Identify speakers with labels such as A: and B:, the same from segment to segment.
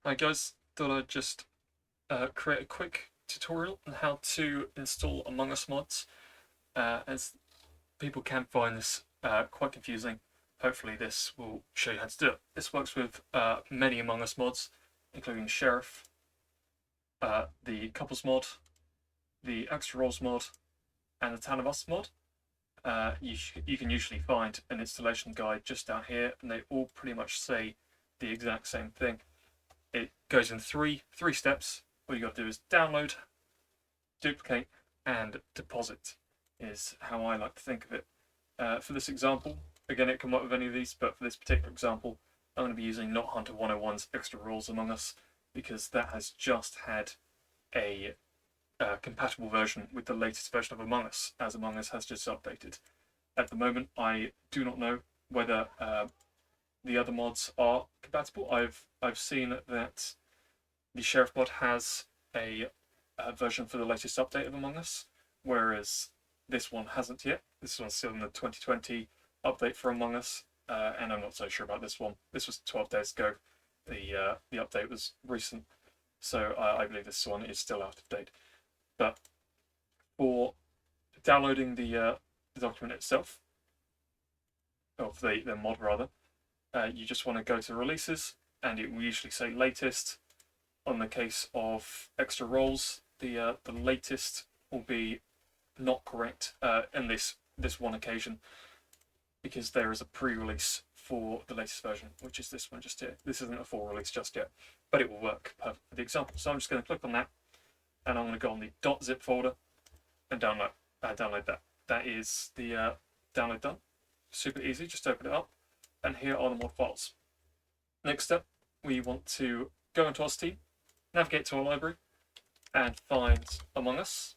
A: Hi guys, thought I'd just create a quick tutorial on how to install Among Us mods, as people can find this quite confusing. Hopefully this will show you how to do it. This works with many Among Us mods, including Sheriff, the Couples mod, the Extra Rolls mod, and the Town of Us mod. You can usually find an installation guide just down here, and they all pretty much say the exact same thing. It goes in three steps. All you got to do is download, duplicate, and deposit is how I like to think of it. For this example, again, it can work with any of these, but for this particular example, I'm going to be using Not Hunter 101's Extra Rules Among Us because that has just had a compatible version with the latest version of Among Us, as Among Us has just updated. At the moment, I do not know whether the other mods are compatible. I've seen that the Sheriff mod has a version for the latest update of Among Us, whereas this one hasn't yet. This one's still in the 2020 update for Among Us, and I'm not so sure about this one. This was 12 days ago. The update was recent, so I believe this one is still out of date. But for downloading the document itself, of the mod rather, you just want to go to releases, and it will usually say latest. On the case of Extra Rolls, the latest will be not correct in this one occasion, because there is a pre-release for the latest version, which is this one just here. This isn't a full release just yet, but it will work perfect for the example. So I'm just going to click on that, and I'm going to go on the .zip folder and download that. That is the download done. Super easy. Just open it up, and here are the mod files. Next step, we want to go into our Steam, navigate to our library, and find Among Us.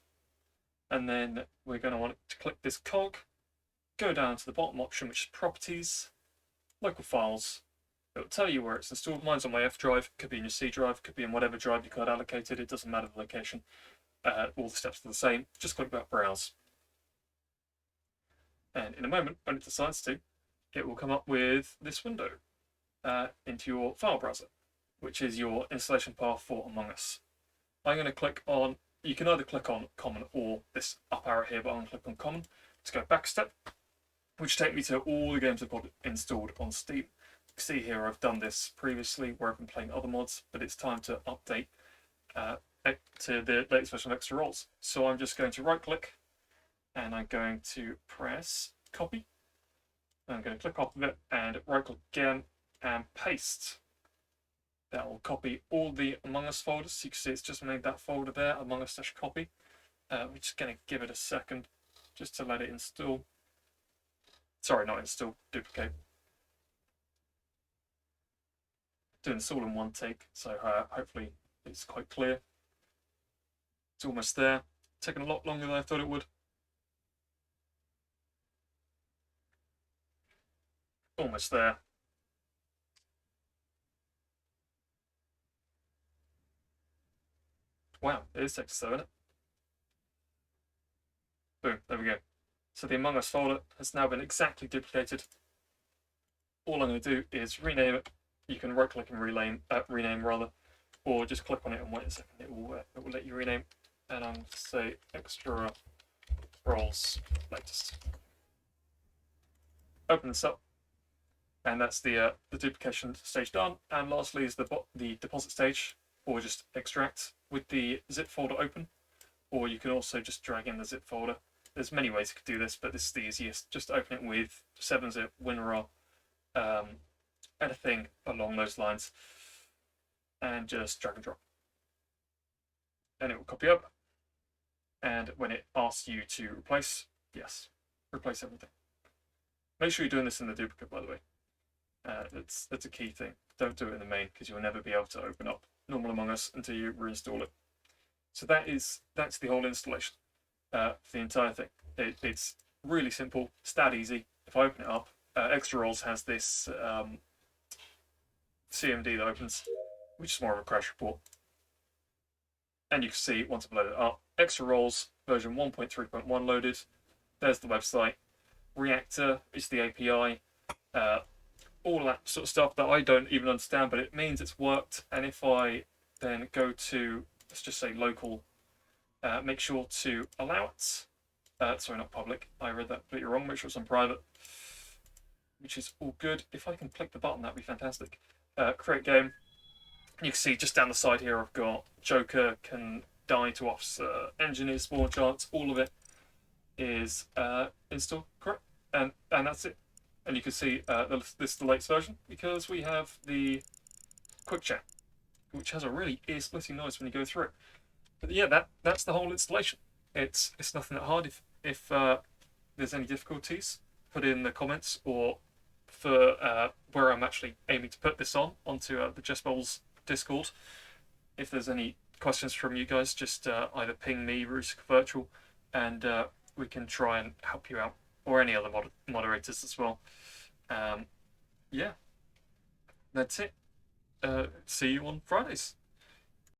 A: And then we're going to want to click this cog, go down to the bottom option, which is Properties, Local Files. It will tell you where it's installed. Mine's on my F drive, could be in your C drive, could be in whatever drive you got allocated. It doesn't matter the location. All the steps are the same. Just click that Browse. And in a moment, when it decides to, it will come up with this window into your file browser, which is your installation path for Among Us. I'm going to click on, you can either click on Common or this up arrow here, but I'm going to click on Common to go back a step, which take me to all the games I've got installed on Steam. You can see here I've done this previously where I've been playing other mods, but it's time to update to the latest version of Extra Rolls. So I'm just going to right click, and I'm going to press copy. I'm going to click off of it and right click again and paste. That will copy all the Among Us folders. So you can see it's just made that folder there, Among Us-copy. We're just going to give it a second just to let it install. Sorry, not install, duplicate. Doing this all in one take, so hopefully it's quite clear. It's almost there. Taking a lot longer than I thought it would. Almost there. Wow, it is text though, isn't it? Boom, there we go. So the Among Us folder has now been exactly duplicated. All I'm going to do is rename it. You can right click and rename rather, or just click on it and wait a second. It will let you rename. And I'm going to say Extra Rolls latest. Open this up, and that's the duplication stage done. And lastly is the deposit stage, or just extract with the zip folder open, or you can also just drag in the zip folder. There's many ways you could do this, but this is the easiest. Just open it with 7-zip, WinRAR, anything along those lines, and just drag and drop. And it will copy up. And when it asks you to replace, yes, replace everything. Make sure you're doing this in the duplicate, by the way. That's a key thing. Don't do it in the main, because you'll never be able to open up normal Among Us until you reinstall it. So that's the whole installation for the entire thing. It's really simple, it's that easy. If I open it up, Extra Rolls has this CMD that opens, which is more of a crash report. And you can see once I've loaded it up, Extra Rolls version 1.3.1 loaded. There's the website. Reactor is the API. all that sort of stuff that I don't even understand, but it means it's worked. And if I then go to, let's just say local, make sure to allow it. Sorry, not public. I read that completely wrong. Make sure it's on private, which is all good. If I can click the button, that'd be fantastic. Create game. You can see just down the side here, I've got Joker can die to officer, engineer, spawn charts. All of it is installed correct, and that's it. And you can see this is the latest version because we have the quick chat, which has a really ear-splitting noise when you go through it. But yeah, that's the whole installation. It's nothing that hard. If there's any difficulties, put it in the comments, or for where I'm actually aiming to put this onto the Just Bubbles Discord. If there's any questions from you guys, just either ping me, Rusic Virtual, and we can try and help you out, or any other moderators as well. Yeah, that's it. See you on Fridays.